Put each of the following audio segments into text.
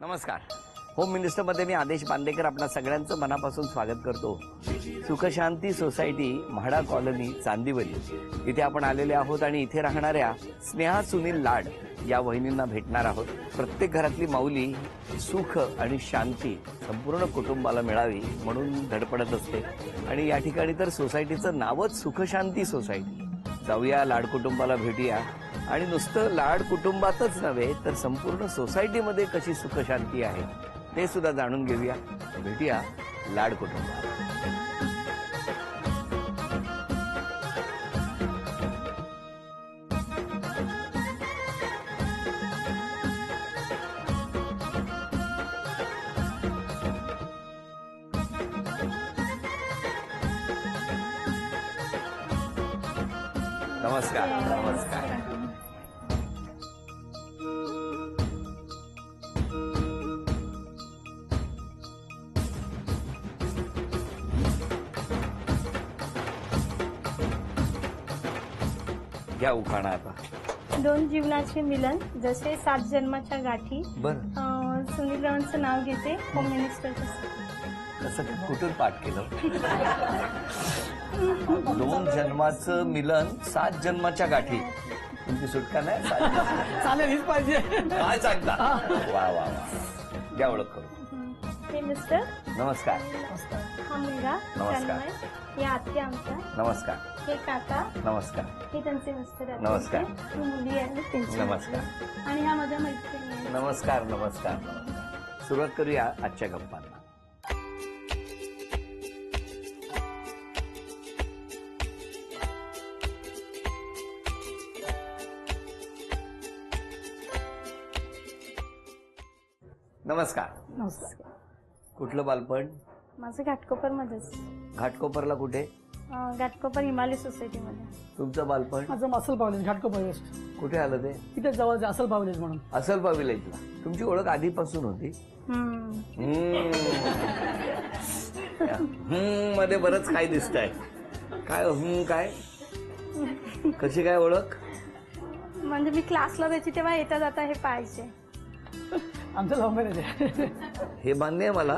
नमस्कार. होम मिनिस्टरमध्ये मी आदेश बांदेकर आपल्या सगळ्यांचं मनापासून स्वागत करतो. सुखशांती सोसायटी, म्हाडा कॉलनी, चांदिवली इथे आपण आलेले आहोत आणि इथे राहणाऱ्या स्नेहा सुनील लाड या वहिनींना भेटणार आहोत. प्रत्येक घरातली माऊली सुख आणि शांती संपूर्ण कुटुंबाला मिळावी म्हणून धडपडत असते आणि या ठिकाणी तर सोसायटीचं नावच सुखशांती सोसायटी. जाऊया, लाड कुटुंबाला भेटूया आणि नुसतं लाड कुटुंबातच नव्हे तर संपूर्ण सोसायटीमध्ये कशी सुखशांती आहे ते सुद्धा जाणून घेऊया. भेटूया लाड कुटुंबात. नमस्कार. नमस्कार. घ्या उखाणा आता. दोन जीवनाचे मिलन जसे 7 जन्माच्या गाठी. बरं, सुनील रावांचं नाव घेते, होम मिनिस्टरचं. असं कुठून पाठ केलं? 2 जन्माचं मिलन 7 जन्माच्या गाठी. तुमची सुटका नाही? चालेल, हीच पाहिजे. काय सांगता? वा वा वा. द्या ओळख करू. हे मिस्टर, नमस्कार. हा मुलगा नमस्कार. तन्मय, हे आत्या आमच्या, नमस्कार. हे काका, नमस्कार. हे त्यांचे मिस्टर आहेत. नमस्कार. ही मुली आहे त्यांची. नमस्कार. आणि ह्या माझ्या मैत्रिणी आहेत. नमस्कार. नमस्कार. सुरुवात करूया आजच्या गप्पांना. नमस्कार. नमस्कार. कुठलं बालपण? माझं घाटकोपरमध्येच. घाटकोपरला कुठे? घाटकोपर हिमालय सोसायटीमध्ये. तुमचं बालपण माझं असल पावलेज, घाटकोपर वेस्ट. कुठे आलं ते? इथे जवळ असल पावलेज म्हणून. असल पावीला इथला. तुमची ओळख आधीपासून होती? मध्ये बरंच काय दिसतंय. काय काय कशी काय ओळख? म्हणजे मी क्लासला जायची तेव्हा येता जाता हे पाहायचे. आमचं लव्ह मॅरेज आहे. हे मान्य आहे मला,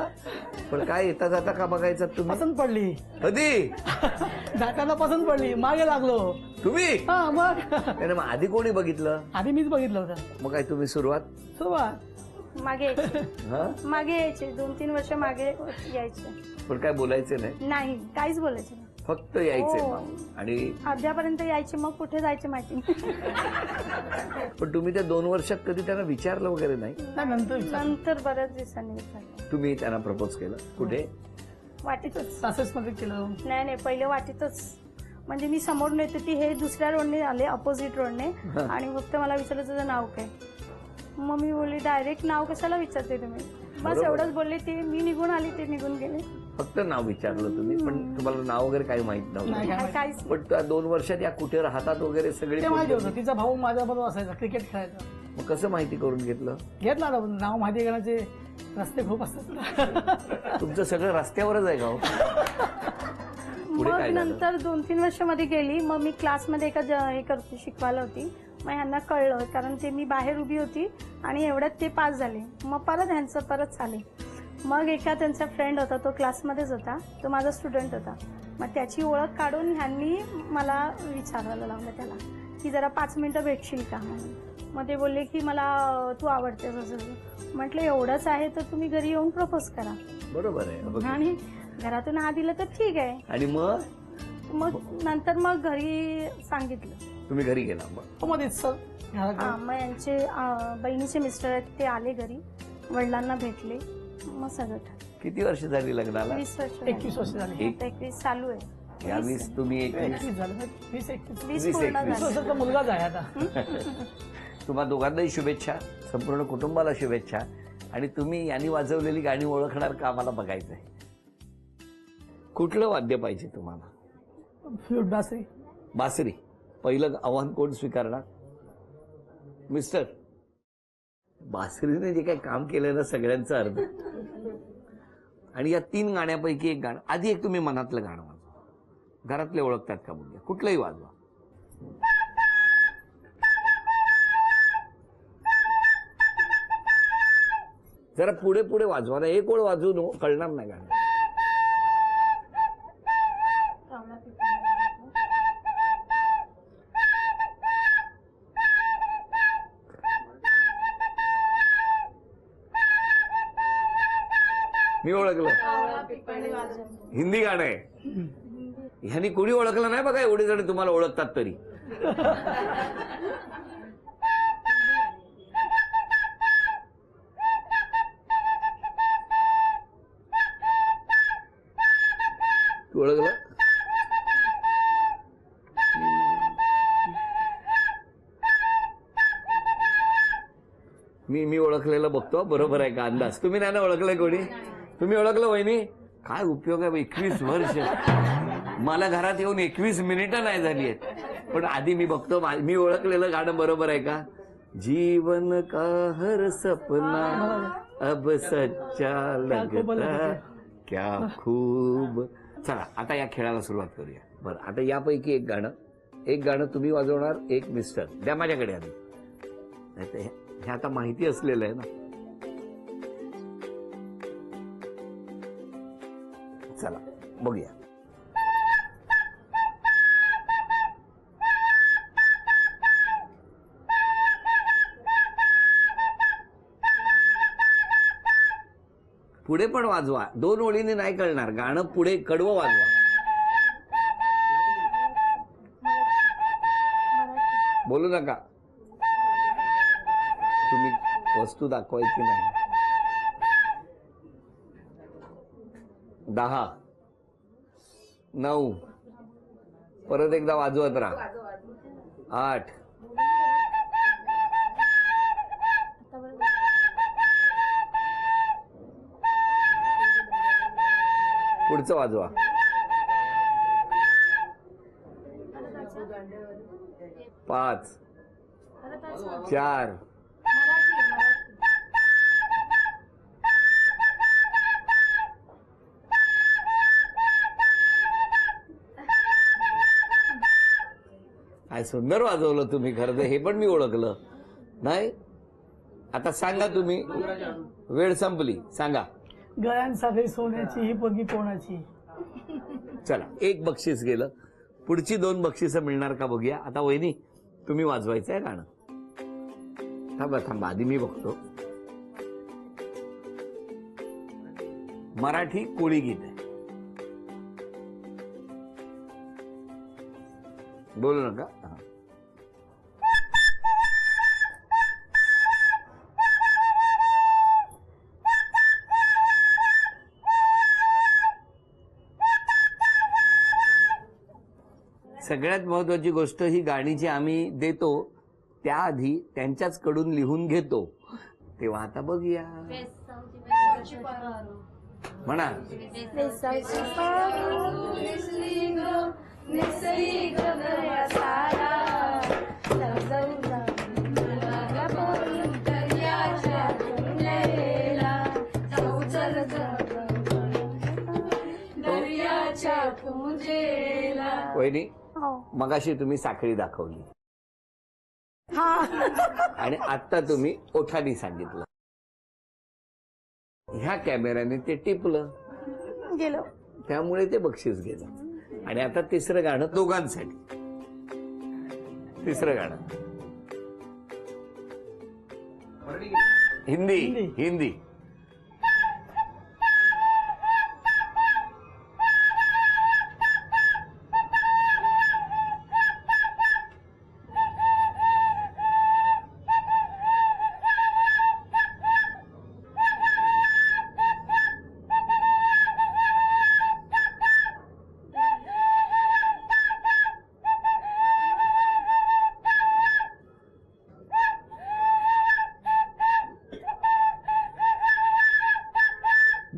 पण काय येता जाता का बघायचं तुम्ही? पसंत पडली. कधी? जाताना पसंत पडली, मागे लागलो. तुम्ही? हा, मग मग आधी कोणी बघितलं? आधी मीच बघितलं होतं. मग काय तुम्ही सुरुवात? मागे यायचे. हा, मागे यायचे 2-3 वर्ष मागे यायचे. पण काय बोलायचे नाही? नाही, काहीच बोलायचे नाही. फक्त यायचे हो. मग. आणि अर्ध्यापर्यंत यायचे, मग कुठे जायचे माहिती नाही. पण तुम्ही त्या 2 वर्षात कधी त्यांना विचारलं वगैरे नाही? नंतर बऱ्याच दिवसांनी विचारलं. तुम्ही त्यांना प्रपोज केलं कुठे? वाटीतच. सासेस मध्ये केलं. नाही, पहिले वाटीतच. म्हणजे मी समोरून येते ती, हे दुसऱ्या रोडने आले, अपोजिट रोडने. आणि फक्त मला विचारलं तुझं नाव काय. मग मी बोलली डायरेक्ट नाव कशाला विचारते तुम्ही. बस एवढंच बोलले ते. मी निघून आली, ते निघून गेले. फक्त नाव विचारलं तुम्ही, पण तुम्हाला नाव वगैरे काही माहित नव्हतं? काहीच पण त्या 2 वर्षात या कुठे राहतात वगैरे सगळे ते माहिती होतं. तिचा भाऊ माझ्याबरोबर असायचा, क्रिकेट खेळायचा. मग कसं माहिती करून घेतलं? घेतला ना, नाव माहिती करण्याचे रस्ते खूप असतात. तुमचं सगळं रस्त्यावरच आहे का हो? पुढे मग काय झालं? नंतर 2-3 वर्ष मध्ये गेली. मग मी क्लासमध्ये हे करते, शिकवायला होती. मग ह्यांना कळलं, कारण ते मी बाहेर उभी होती आणि एवढ्यात ते पास झाले. मग परत ह्यांचं परत चाले. मग एका त्यांचा फ्रेंड होता, तो क्लासमध्येच होता, तो माझा स्टुडंट होता. मग त्याची ओळख काढून ह्यांनी मला विचारायला लावलं त्याला की जरा 5 मिनिटं भेटशील का म्हणून. मग ते बोलले की मला तू आवडतेस असं. म्हटलं एवढंच आहे तर तुम्ही घरी येऊन प्रपोज करा. बरोबर आहे. आणि घरातून हा दिलं तर ठीक आहे. आणि मग नंतर मग घरी सांगितलं. तुम्ही घरी गेला? मग मध्येच सर मग यांचे बहिणीचे मिस्टर आहेत, ते आले घरी, वडिलांना भेटले. मग सगळं किती वर्ष झाली लग्नाला? 20 वर्ष. 21 वर्ष झाली. 21 चालू आहे. या 20 तुम्ही 21 झालं. 20-21 20 पूर्ण 21 झाले. वर्षाचा मुलगाच आहे आता. तुम्हा दोघांनाही शुभेच्छा, संपूर्ण कुटुंबाला शुभेच्छा. आणि तुम्ही यांनी वाजवलेली गाणी ओळखणार का आम्हाला बघायचंय. कुठलं वाद्य पाहिजे तुम्हाला? फ्लूट, बासरी. बासरी. पहिलं आव्हान कोण स्वीकारणार? मिस्टर, बासरीने जे काही काम केलं ना सगळ्यांचं अर्ध. आणि या 3 गाण्यापैकी एक गाणं, आधी एक तुम्ही मनातलं गाणं वाजवा. घरातले ओळखतात का बघूया, कुठलंही वाजवा. जरा पुढे पुढे वाजवा ना, एक ओळ वाजवू नो कळणार नाही गाणं. मी ओळखलं, हिंदी गाणं आहे. ह्यानी कोणी ओळखलं नाही बघा, एवढे जण तुम्हाला ओळखतात तरी. तू ओळखलं? मी ओळखलेलं बघतो, बरोबर आहे का अंदाज? तुम्ही नाही ना ओळखलंय कोणी? तुम्ही ओळखलं वहिनी? काय उपयोग आहे 21 वर्ष, मला घरात येऊन 21 मिनिटं नाही झाली आहेत, पण आधी मी बघतो मी ओळखलेलं गाणं बरोबर आहे का? जीवन का हर सपना अब सच्चा लगता क्या खूब. चला आता या खेळाला सुरुवात करूया. बरं, आता यापैकी एक गाणं तुम्ही वाजवणार, एक मिस्टर. द्या माझ्याकडे आधी. हे आता माहिती असलेलं आहे ना. चला बघूया. पुढे पण वाजवा, 2 ओळीने नाही कळणार गाणं. पुढे कडवं वाजवा. बोलू नका, तुम्ही वस्तू दाखवायची नाही. 10, 9, परत एकदा वाजवत राहा. 8, पुढचं वाजवा. 5, 4, काय सुंदर वाजवलं तुम्ही. खरं तर हे पण मी ओळखलं नाही. आता सांगा तुम्ही, वेळ संपली, सांगा. गळ्यांसाखळी सोन्याची ही पगी कोणाची. चला, एक बक्षीस गेलं. पुढची 2 बक्षिसं मिळणार का बघूया. आता वहिनी तुम्ही वाजवायचं आहे गाणं. थांबा आधी मी बघतो. मराठी कोळी गीत आहे. बोलू नका. सगळ्यात महत्वाची गोष्ट, ही गाणी जी आम्ही देतो त्याआधी त्यांच्याच कडून लिहून घेतो. तेव्हा आता बघूया. म्हणा. वहिनी, मगाशी तुम्ही साखळी दाखवली आणि आता तुम्ही ओठानी सांगितलं. ह्या कॅमेऱ्याने ते टिपलं गेलो, त्यामुळे ते बक्षीस गेलं. आणि आता तिसरं गाणं दोघांसाठी. तिसरं गाणं हिंदी.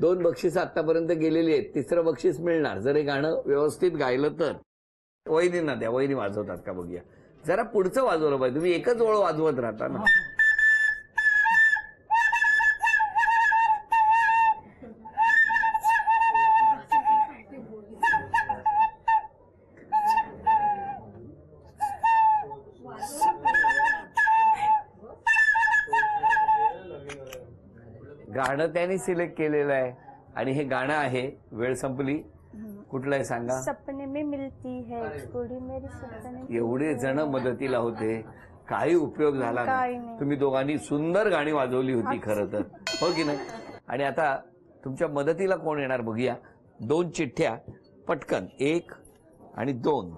दोन बक्षीस आतापर्यंत गेलेली आहेत. तिसरं बक्षीस मिळणार जर हे गाणं व्यवस्थित गायलं तर. वहिनींना द्या, वहिनी वाजवतात का बघूया. जरा पुढचं वाजवलं पाहिजे. तुम्ही एकच ओळ वाजवत राहता ना. गाणं त्यांनी सिलेक्ट केलेलं आहे आणि हे गाणं आहे वेळ संपली. कुठलं आहे सांगा. सपने में मिलती है थोड़ी मेरी सपने. एवढे जण मदतीला होते, काही उपयोग झाला काही नाही. नाही. तुम्ही दोघांनी सुंदर गाणी वाजवली होती खरं तर, हो की नाही. आणि आता तुमच्या मदतीला कोण येणार बघूया. 2 चिठ्ठ्या पटकन, 1 आणि 2.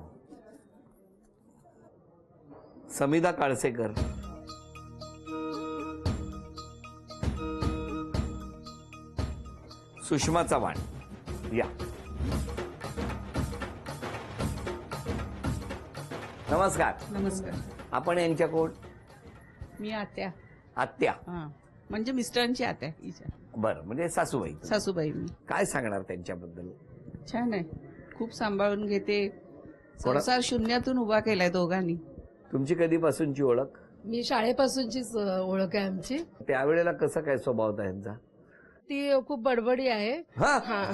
समिधा काळसेकर, सुषमा चव्हाण, या. नमस्कार. नमस्कार. आपण यांच्या कोण. मी आत्या. आत्या. हा, म्हणजे मिस्टरांची आत्या हिच्या. बरं, म्हणजे सासूबाई. सासूबाई मी. काय सांगणार त्यांच्याबद्दल. छान आहे, खूप सांभाळून घेते. संसार शून्यातून उभा केलाय दोघांनी. तुमची कधीपासूनची ओळख. मी शाळेपासूनचीच ओळख आहे आमची. त्यावेळेला कसा काय स्वभाव होता यांचा. ती खूप बडबडी आहे. हा, हा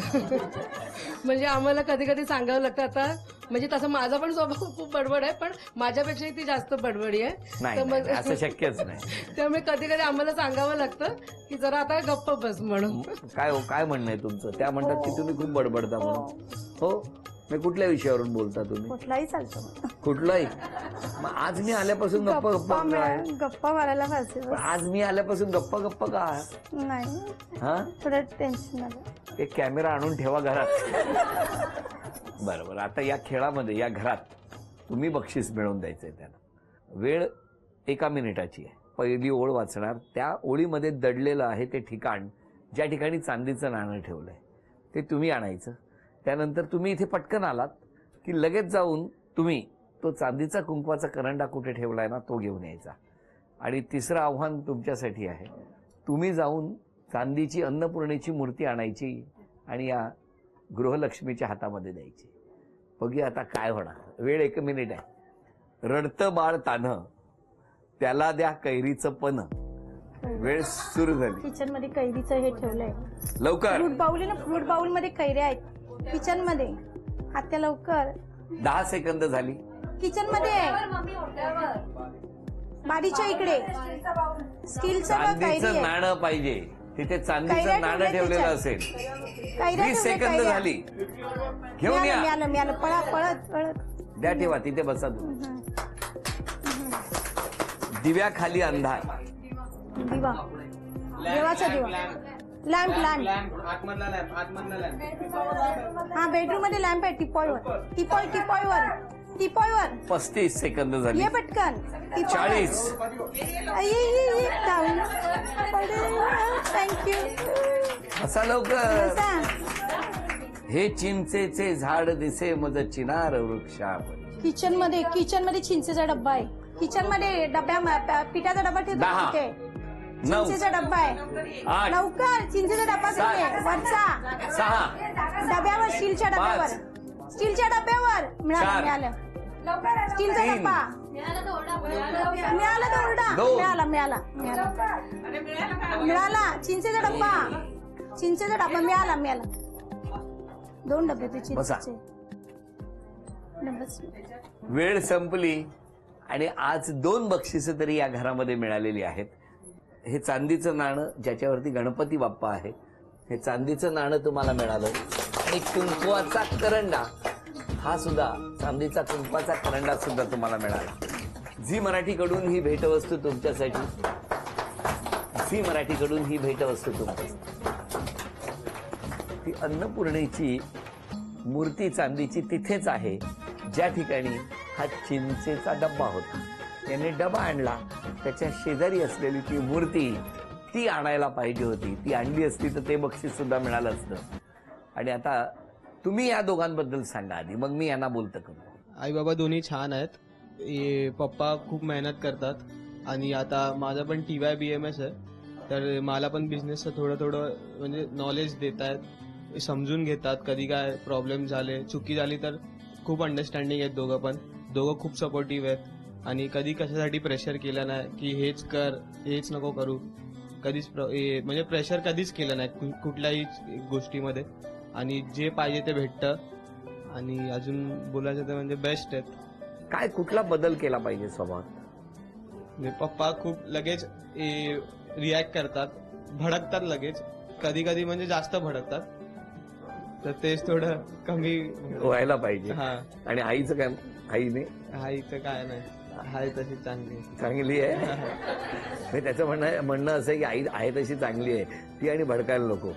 म्हणजे आम्हाला कधी कधी सांगावं लागतं. आता म्हणजे तसं माझा पण स्वभाव खूप बडबड आहे, पण माझ्यापेक्षाही ती जास्त बडबडी आहे. नाही तर नाही, असं शक्यच नाही. त्यामुळे कधी कधी आम्हाला सांगावं लागतं की जरा आता गप्प बस म्हणून. काय हो, काय म्हणणं आहे तुमचं. त्या म्हणतात की तुम्ही खूप बडबडता म्हणून. हो, मी कुठल्या विषयावरून बोलता तुम्ही. कुठलाही चालतो. कुठलाही. मग आज मी आल्यापासून गप्पा गप्पा काय. गप्पा मारायला पाहिजे पण आज मी आल्यापासून गप्पा गप्पा का. नाही, हा, थोडं टेन्शन आलं. एक कॅमेरा आणून ठेवा घरात. बरोबर. आता या खेळामध्ये, या घरात तुम्ही बक्षीस मिळवून द्यायचंय त्यांना. वेळ 1 मिनिटाची आहे. पहिली ओळ वाचणार. त्या ओळीमध्ये दडलेलं आहे ते ठिकाण, ज्या ठिकाणी चांदीचं नाणं ठेवलंय ते तुम्ही आणायचं. त्यानंतर तुम्ही इथे पटकन आलात की लगेच जाऊन तुम्ही तो चांदीचा कुंकवाचा करंडा कुठे ठेवलाय ना तो घेऊन यायचा. आणि तिसरं आव्हान तुमच्यासाठी आहे. तुम्ही जाऊन चांदीची अन्नपूर्णेची मूर्ती आणायची आणि या गृहलक्ष्मीच्या हातामध्ये द्यायची. बघूया आता काय होणार. वेळ 1 मिनिट आहे. रडतं बाळ तान्ह, त्याला द्या कैरीचं पण. वेळ सुरू झाली. किचन मध्ये कैरीचं हे ठेवलंय. लवकर. फ्रूट बाउल आहे ना, फ्रूट बाउल मध्ये कैऱ्या आहेत किचन मध्ये. आत्या लवकर. 10 सेकंद झाली. किचन मध्ये आहे, बारीच्या इकडे. स्टीलचं कैरी चांदीचं आहे. नाणं पाहिजे. तिथे चांदीचं कैऱ्या नाणं ठेवल्या ठेवलेलं त्याच्यात. असेल. कैऱ्या 20 ठेवल्या, सेकंद कैऱ्या. झाली. घेऊन मिळालं या. मिळालं मिळालं. पळत पळत. द्या ठेवा तिथे बसा तुम्ही. दिव्याखाली अंधार. दिवा, देवाचा दिवा. Lamp lamp. हा, बेडरूम मध्ये लॅम्प आहे. टिपॉयवर. टिपॉयवर 35 सेकंद झाली. ये पटकन. 40. थँक्यू. असा लवकर. हे चिंचेचे झाड दिसे मज चिनार वृक्षावर. किचन मध्ये चिंचेचा डब्बा आहे. किचन मध्ये पिठाचा डब्बा ठेवतो 10, तिथे. 9, चिंचेचा डब्बा आहे. 8, लवकर. चिंचेचा डब्बा 7, तिथे वरचा 6, डब्यावर. स्टीलच्या डब्यावर. 5, स्टीलच्या डब्यावर. 4, मिळालं. स्टीलचा 3, डब्बा. मिळाला तो ओरडा. दोन. मिळाला. चिंचेचा डब्बा मिळाला. 2 डबे ते बसा. चिंचेचे. वेळ संपली आणि आज 2 बक्षिसं तरी या घरामध्ये मिळालेली आहेत. हे चांदीचं नाणं ज्याच्यावरती गणपती बाप्पा आहे, हे चांदीचं नाणं तुम्हाला मिळालं. आणि कुंकवाचा करंडा, हा सुद्धा चांदीचा कुंकवाचा करंडा सुद्धा तुम्हाला मिळाला. झी मराठीकडून ही भेटवस्तू तुमच्यासाठी. झी मराठीकडून ही भेटवस्तू तुमच्यासाठी. ती अन्नपूर्णेची मूर्ती चांदीची तिथेच आहे ज्या ठिकाणी हा चिंचेचा डब्बा होता. त्याने डबा आणला, त्याच्या शेजारी असलेली ती मूर्ती ती आणायला पाहिजे होती. ती आणली असती तर ते बक्षीस सुद्धा मिळालं असतं. आणि आता तुम्ही या दोघांबद्दल सांगा आधी, मग मी यांना बोलतं करतो. आई बाबा दोन्ही छान आहेत. पप्पा खूप मेहनत करतात आणि आता माझा पण TY BMS आहे, तर मला पण बिझनेसचं थोडं म्हणजे नॉलेज देत आहेत, समजून घेतात. कधी काय प्रॉब्लेम झाले, चुकी झाली तर खूप अंडरस्टँडिंग आहेत दोघं खूप सपोर्टिव्ह आहेत. आणि कधी कशासाठी प्रेशर केलं नाही की हेच कर हेच नको करू. कधीच म्हणजे प्रेशर कधीच केलं नाही कुठल्याही गोष्टीमध्ये. आणि जे पाहिजे ते भेटतं. आणि अजून बोलायचं तर म्हणजे बेस्ट आहेत. काय कुठला बदल केला पाहिजे स्वभावात. म्हणजे पप्पा खूप लगेच रिॲक्ट करतात भडकतात लगेच, कधी कधी म्हणजे जास्त भडकतात, तर तेच थोडं कमी व्हायला पाहिजे. हा. आणि आईचं काय? आईने आईचं काय नाही, आहे तशी चांगली. चांगली आहे. म्हणजे त्याचं म्हणणं असं आहे की आई आहे तशी चांगली आहे ती आणि भडकायला नको.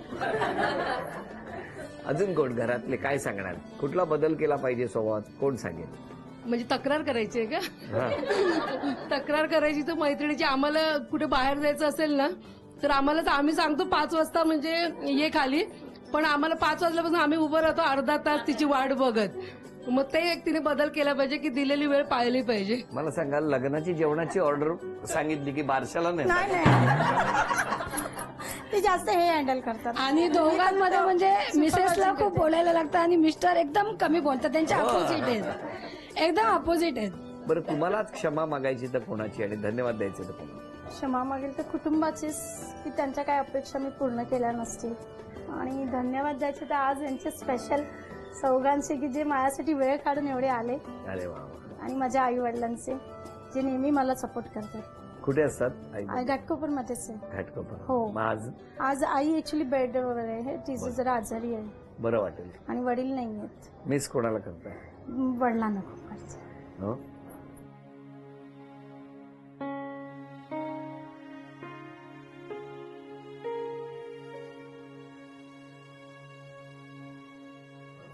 अजून कोण घरातले काय सांगणार? कुठला बदल केला पाहिजे स्वभावात? कोण सांगेल? म्हणजे तक्रार करायची आहे का? हा. तक्रार करायची तर मैत्रिणीची, आम्हाला कुठे बाहेर जायचं असेल ना तर आम्ही सांगतो 5 वाजता म्हणजे ये खाली, पण आम्हाला 5 वाजल्यापासून आम्ही उभं राहतो अर्धा तास तिची वाट बघत. मग ते एक तिने बदल केला पाहिजे की दिलेली वेळ पाळली पाहिजे. मला सांगा, लग्नाची जेवणाची ऑर्डर सांगितली की बारशाला नाही? ते जास्त हे हँडल करतात. आणि दोघांमध्ये म्हणजे मिसेसला खूप बोलायला लागतं आणि मिस्टर एकदम कमी बोलतात. त्यांचे अपोजिट आहेत, एकदम अपोजिट आहेत. बरं, तुम्हालाच क्षमा मागायची तर कोणाची आणि धन्यवाद द्यायचे तर कोणाला? क्षमा मागेल तर कुटुंबाचीच, की त्यांच्या काही अपेक्षा मी पूर्ण केल्या नसतील. आणि धन्यवाद द्यायचे तर आज यांचे स्पेशल चौघांचे, की जे माझ्यासाठी वेळ काढून एवढे आले. अरे वा. आणि माझ्या आई वडिलांचे, जे नेहमी मला सपोर्ट करतात. कुठे असतात आई? घाटकोपरमध्येच आहे. घाटकोपर. हो. मग आज आई ऍक्च्युली बेडवर आहे, तिचं जरा आजारी आहे बरं वाटेल. आणि वडील नाही आहेत. मिस कोणाला करताय? वडिलांना खूप करते. हो.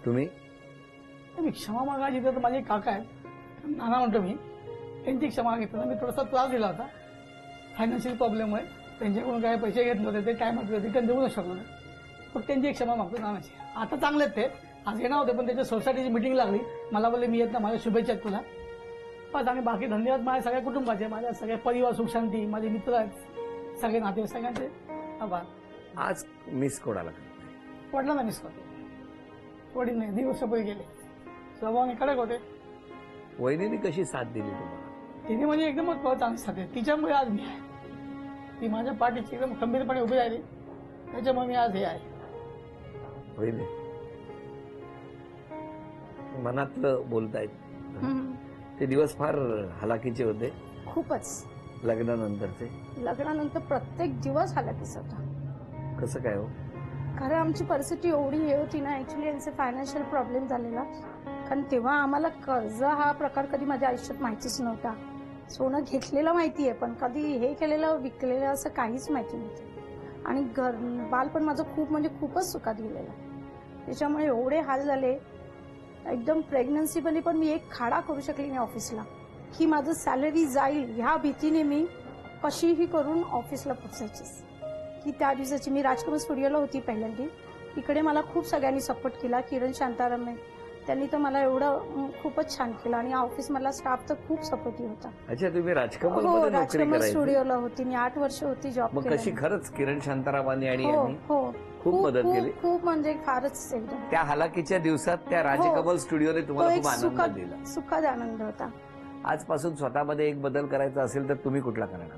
तुम्ही? मी क्षमा मागायची तर माझे काका आहेत, नाना म्हणतो मी, त्यांची क्षमा घेतली. मी थोडासा त्रास दिला होता फायनान्शियल प्रॉब्लेममुळे. त्यांच्याकडून काय पैसे घेतले होते, ते टायमात रिटर्न देऊ शकलो नाही. मग त्यांची एक क्षमा मागतो नानाची. आता चांगले आहेत ते, आज येणार होते पण त्याच्या सोसायटीची मिटिंग लागली. मला बोलले मी येत ना, माझ्या शुभेच्छा आहेत तुला बस. आणि बाकी धन्यवाद माझ्या सगळ्या कुटुंबाचे, माझ्या सगळ्या परिवार सुखशांती, माझे मित्र आहेत, सगळे नाते, सगळ्यांचे आभार. आज मिस कोणाला करताय? वडिलांना मिस करतो. वडील नाही, 2 वर्षापूर्वी गेले. स्वभावाने कडक होते. वहिनीने कशी साथ दिली तुम्हाला? तिने म्हणजे एकदमच चांगली साथ आहे. तिच्यामुळे आज मी आहे. ती माझ्या पाठीची एकदम खंबीरपणे उभी राहिली, त्याच्यामुळे मी आज हे आहे. वहिनी मनातलं बोलतायत. ते दिवस फार हलाखीचे होते खूपच. लग्नानंतरचे. लग्नानंतर प्रत्येक दिवस हालाकीचा होता. कसं काय हो? कारण आमची परिस्थिती एवढी हे होती ना, ऍक्च्युली यांचे फायनान्शियल प्रॉब्लेम झालेला. कारण तेव्हा आम्हाला कर्ज हा प्रकार कधी माझ्या आयुष्यात माहितीच नव्हता. सोनं घेतलेलं माहितीये, पण कधी हे केलेलं विकलेलं असं काहीच माहिती नव्हतं. आणि बालपण माझं खूप म्हणजे खूपच सुखात गेलेलं. त्याच्यामुळे एवढे हाल झाले. एकदम प्रेग्नन्सीमध्ये पण मी एक खाडा करू शकले नाही ऑफिसला, की माझं सॅलरी जाईल ह्या भीतीने मी कशीही करून ऑफिसला पोचायचीच. की त्या दिवसाची मी राजकुमार स्टुडिओला होती पहिल्यांदा. तिकडे मला खूप सगळ्यांनी सपोर्ट केला. किरण शांताराम त्यांनी तर मला एवढं खूपच छान केलं. आणि ऑफिस मधला स्टाफ तर खूप सपोर्टिव्ह होता. अच्छा, तुम्ही राजकमल हो, मध्ये नोकरी राजकुमार करायची? स्टुडिओला होती मी, 8 वर्ष होती जॉब. मग कशी खरंच किरण शांतारामांनी आणि हो यांनी हो खूप मदत केली? खूप म्हणजे फारच एकदम. त्या हलाखीच्या दिवसात त्या राजकमल स्टुडिओने तो तुम्हाला एक खूप आनंद दिला. सुखाद आनंद होता. आजपासून स्वतःमध्ये एक बदल करायचा असेल तर तुम्ही कुठला करणार?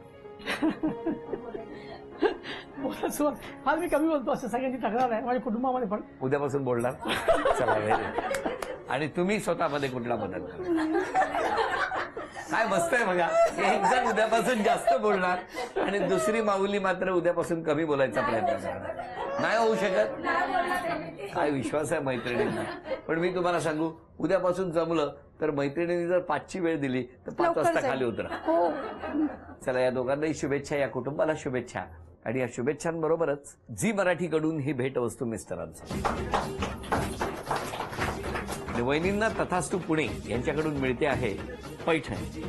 आज मी कमी बोलतो असं सगळ्यांची तक्रार आहे माझ्या कुटुंबामध्ये पण. उद्यापासून बोलणार? चला, very good. आणि तुम्ही स्वतःमध्ये कुठला बदल करणार? काय मस्त आहे बघा. एक जण उद्यापासून जास्त बोलणार आणि दुसरी माऊली मात्र उद्यापासून कमी बोलायचा प्रयत्न करणार. नाही होऊ शकत. काय विश्वास आहे मैत्रिणींना. पण मी तुम्हाला सांगू, उद्यापासून जमलं तर मैत्रिणींनी जर 5ची वेळ दिली तर 5 वाजता खाली उतरा. हो. चला, या दोघांनाही शुभेच्छा, या कुटुंबाला शुभेच्छा. आणि या शुभेच्छांबरोबरच झी मराठीकडून ही भेटवस्तू मिस्टरांसाठी. आणि वहिनींना तथास्तू पुणे यांच्याकडून मिळते आहे पैठणी.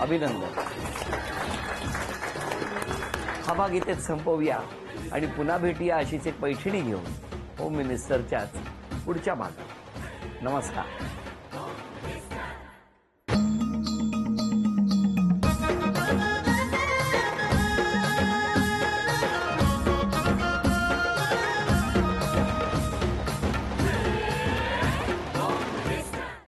अभिनंदन. हा भाग इथेच संपवूया आणि पुन्हा भेटूया अशीच एक पैठणी घेऊन होम मिनिस्टरच्याच पुढच्या भागात. नमस्कार.